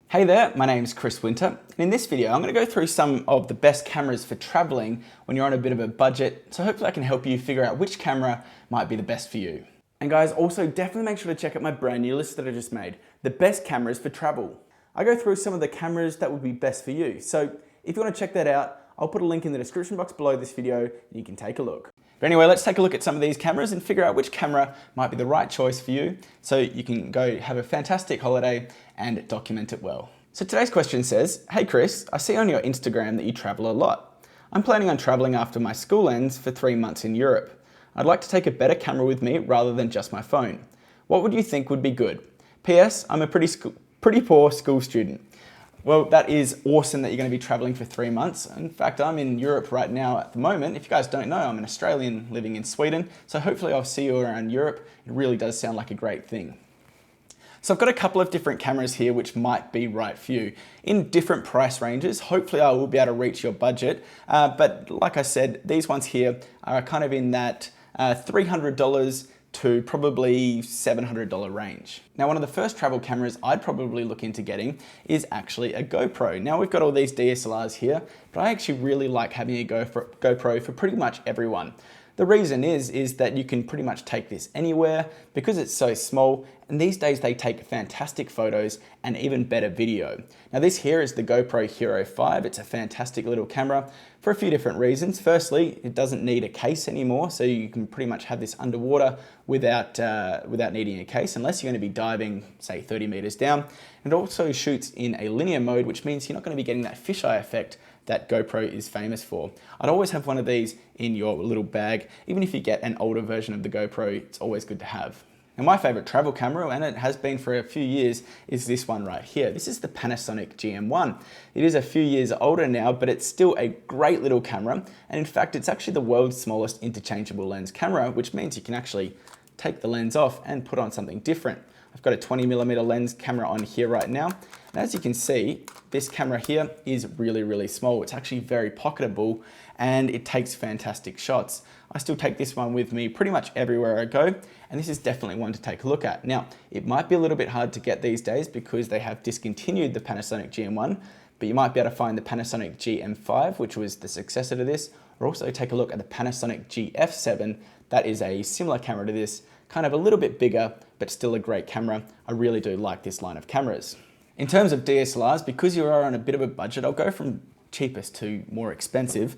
Hey there, my name's Chris Winter, and in this video I'm going to go through some of the best cameras for traveling when you're on a bit of a budget, so hopefully I can help you figure out which camera might be the best for you. And guys, also definitely make sure to check out my brand new list that I just made, the best cameras for travel. I go through some of the cameras that would be best for you, so if you want to check that out, I'll put a link in the description box below this video and you can take a look. But anyway, let's take a look at some of these cameras and figure out which camera might be the right choice for you so you can go have a fantastic holiday and document it well. So today's question says, hey Chris, I see on your Instagram that you travel a lot. I'm planning on traveling after my school ends for 3 months in Europe. I'd like to take a better camera with me rather than just my phone. What would you think would be good? P.S. I'm a pretty poor school student. Well, that is awesome that you're going to be traveling for 3 months. In fact, I'm in Europe right now at the moment. If you guys don't know, I'm an Australian living in Sweden. So hopefully I'll see you around Europe. It really does sound like a great thing. So I've got a couple of different cameras here which might be right for you in different price ranges. Hopefully I will be able to reach your budget. But like I said, these ones here are kind of in that $300 to probably $700 range. Now, one of the first travel cameras I'd probably look into getting is actually a GoPro. Now we've got all these DSLRs here, but I actually really like having a GoPro for pretty much everyone. The reason is that you can pretty much take this anywhere because it's so small, and these days they take fantastic photos and even better video. Now this here is the GoPro Hero 5. It's a fantastic little camera for a few different reasons. Firstly, it doesn't need a case anymore, so you can pretty much have this underwater without needing a case, unless you're going to be diving, say 30 meters down. It also shoots in a linear mode, which means you're not going to be getting that fisheye effect that GoPro is famous for. I'd always have one of these in your little bag. Even if you get an older version of the GoPro, it's always good to have. And my favorite travel camera, and it has been for a few years, is this one right here. This is the Panasonic GM1. It is a few years older now, but it's still a great little camera. And in fact, it's actually the world's smallest interchangeable lens camera, which means you can actually take the lens off and put on something different. I've got a 20mm lens camera on here right now. And as you can see, this camera here is really, really small. It's actually very pocketable and it takes fantastic shots. I still take this one with me pretty much everywhere I go, and this is definitely one to take a look at. Now, it might be a little bit hard to get these days because they have discontinued the Panasonic GM1, but you might be able to find the Panasonic GM5, which was the successor to this, or also take a look at the Panasonic GF7. That is a similar camera to this, kind of a little bit bigger, but still a great camera. I really do like this line of cameras. In terms of DSLRs, because you are on a bit of a budget, I'll go from cheapest to more expensive.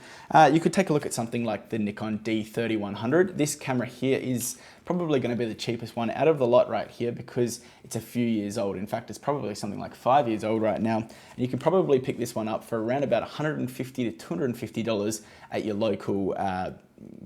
You could take a look at something like the Nikon D3400. This camera here is probably going to be the cheapest one out of the lot right here because it's a few years old. In fact, it's probably something like 5 years old right now. And you can probably pick this one up for around about $150 to $250 at your local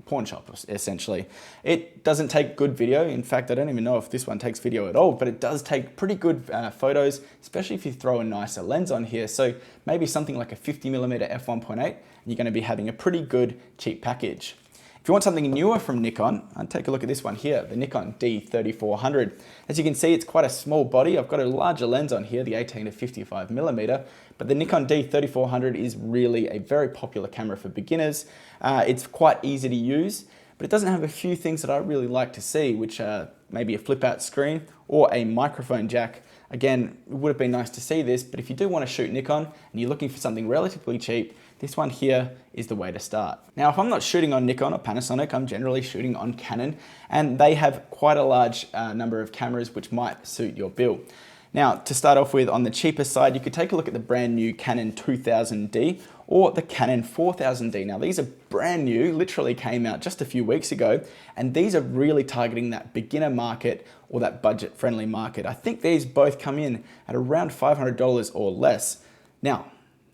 pawn shop, essentially. It doesn't take good video. In fact, I don't even know if this one takes video at all, but it does take pretty good photos, especially if you throw a nicer lens on here. So maybe something like a 50mm f1.8, and you're going to be having a pretty good cheap package. If you want something newer from Nikon, I'd take a look at this one here, the Nikon D3400. As you can see, it's quite a small body. I've got a larger lens on here, the 18 to 55mm, but the Nikon D3400 is really a very popular camera for beginners. It's quite easy to use, but it doesn't have a few things that I really like to see, which are maybe a flip out screen or a microphone jack. Again, it would have been nice to see this, but if you do want to shoot Nikon and you're looking for something relatively cheap, this one here is the way to start. Now, if I'm not shooting on Nikon or Panasonic, I'm generally shooting on Canon, and they have quite a large number of cameras which might suit your bill. Now, to start off with, on the cheaper side, you could take a look at the brand new Canon 2000D or the Canon 4000D. Now, these are brand new, literally came out just a few weeks ago, and these are really targeting that beginner market or that budget-friendly market. I think these both come in at around $500 or less. Now,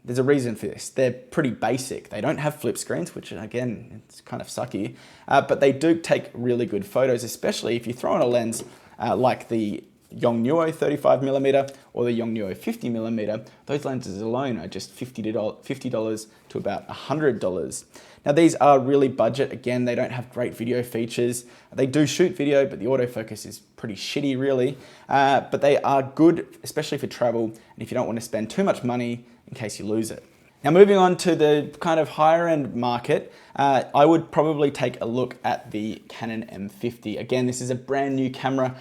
there's a reason for this. They're pretty basic. They don't have flip screens, which again, it's kind of sucky, but they do take really good photos, especially if you throw in a lens like the Yongnuo 35mm or the Yongnuo 50mm. Those lenses alone are just $50 to about $100. Now these are really budget. Again, they don't have great video features. They do shoot video, but the autofocus is pretty shitty really. But they are good, especially for travel, and if you don't want to spend too much money in case you lose it. Now moving on to the kind of higher end market, I would probably take a look at the Canon M50. Again, this is a brand new camera.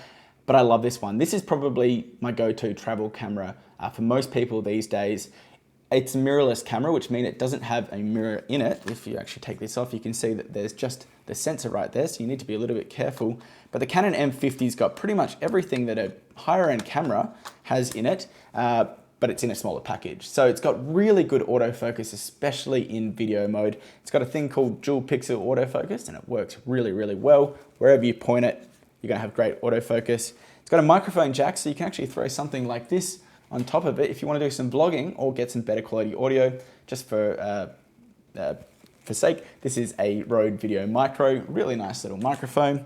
but I love this one. This is probably my go-to travel camera for most people these days. It's a mirrorless camera, which means it doesn't have a mirror in it. If you actually take this off, you can see that there's just the sensor right there, so you need to be a little bit careful. But the Canon M50's got pretty much everything that a higher end camera has in it, but it's in a smaller package. So it's got really good autofocus, especially in video mode. It's got a thing called dual pixel autofocus, and it works really, really well. Wherever you point it, you're gonna have great autofocus. It's got a microphone jack, so you can actually throw something like this on top of it if you want to do some vlogging or get some better quality audio. Just for sake, this is a Rode Video Micro, really nice little microphone.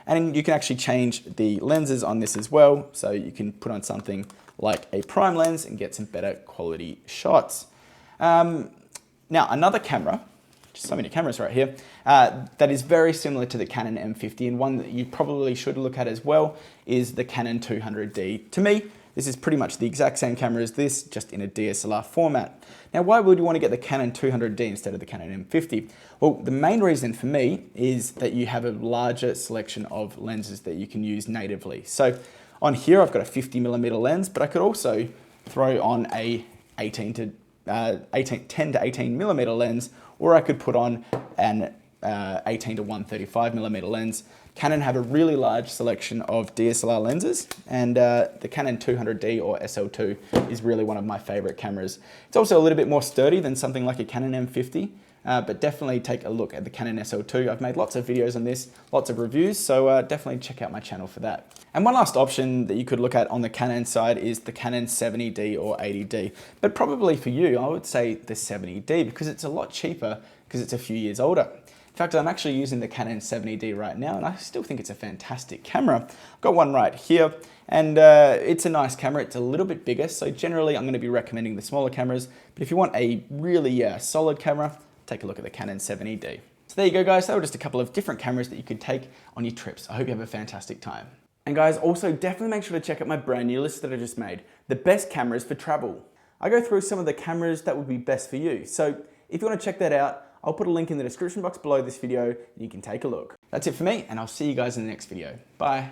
And you can actually change the lenses on this as well. So you can put on something like a prime lens and get some better quality shots. Now another camera, just so many cameras right here, that is very similar to the Canon M50, and one that you probably should look at as well is the Canon 200D. To me, this is pretty much the exact same camera as this, just in a DSLR format. Now, why would you want to get the Canon 200D instead of the Canon M50? Well, the main reason for me is that you have a larger selection of lenses that you can use natively. So on here, I've got a 50mm lens, but I could also throw on a 10 to 18mm lens, or I could put on an 18 to 135mm lens. Canon have a really large selection of DSLR lenses, and the Canon 200D or SL2 is really one of my favorite cameras. It's also a little bit more sturdy than something like a Canon M50, but definitely take a look at the Canon SL2. I've made lots of videos on this, lots of reviews, so definitely check out my channel for that. And one last option that you could look at on the Canon side is the Canon 70D or 80D. But probably for you, I would say the 70D because it's a lot cheaper because it's a few years older. In fact, I'm actually using the Canon 70D right now, and I still think it's a fantastic camera. I've got one right here, and it's a nice camera. It's a little bit bigger, so generally I'm going to be recommending the smaller cameras. But if you want a really solid camera, take a look at the Canon 70D. So there you go, guys. That were just a couple of different cameras that you could take on your trips. I hope you have a fantastic time. And guys, also definitely make sure to check out my brand new list that I just made, the best cameras for travel. I go through some of the cameras that would be best for you. So if you want to check that out, I'll put a link in the description box below this video and you can take a look. That's it for me, and I'll see you guys in the next video. Bye.